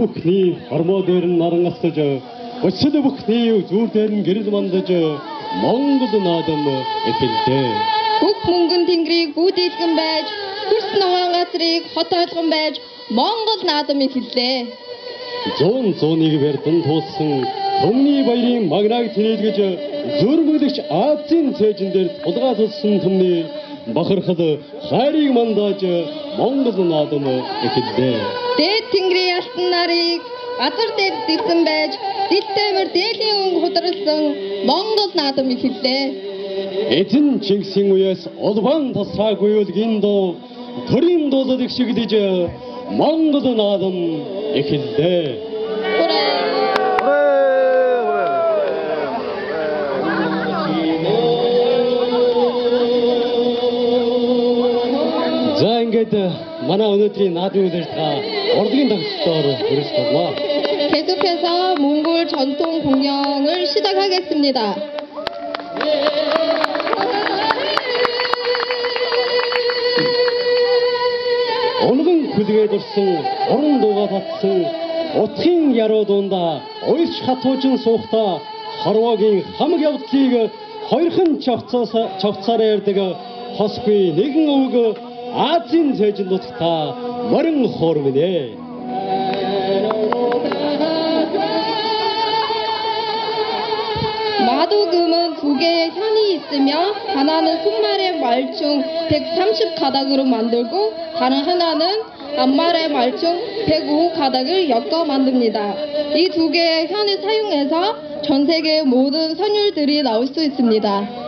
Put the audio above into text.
бүхний хормоо дээр нь нарангасаж өсөд бүхний зүр дээр нь гэрэл мандаж Монгол наадам эхэллээ. Бүх мөнгөн тэнгэрийг бүд илгэн байж, хөрс ногоон газрыг хот ойлгон байж Монгол наадам эхэллээ. 100-101 бэрдэн туулсан Төмний баярын магнаг тэнэлгэж зөрмөглөгч Азийн цээжин дээр тулгаа тулсан төмний бахархад хайрыг мандаж Монгол наадам эхэллээ. Дээд тэнгэрийн алтан нарыг газар дээр дэлсэн байж, дэлтэмэр дээлийн өнгө худралсан Монгол наадам эхэллээ. Эзэн Чингисийн үеэс улбан тасраагүй гиндо төрийн дуулал их шигдэж Монгол наадам эхэллээ. За ингээд манай өнөөдрийн наадмын үйлчлэгээ урлагийн тогтолцооор өргөжлөлөө. 계속해서 몽골 전통 공연을 시작하겠습니다. Унган хүлгээ дурсан, уран дууга татсан, утгын яруу дундаа уйлж хатуужин суухдаа хорвоогийн хамаг явдлыг хоёрхан чогцоор ярьдаг хосгүй нэгэн өвг Азийн цээжин нутагта морин хуурмэнэ. 마도금은 두 개의 현이 있으며 하나는 손말의 말총 130가닥으로 만들고 다른 하나는 앞말의 말총 105가닥을 엮어 만듭니다. 이 두 개의 현을 사용해서 전 세계의 모든 선율들이 나올 수 있습니다.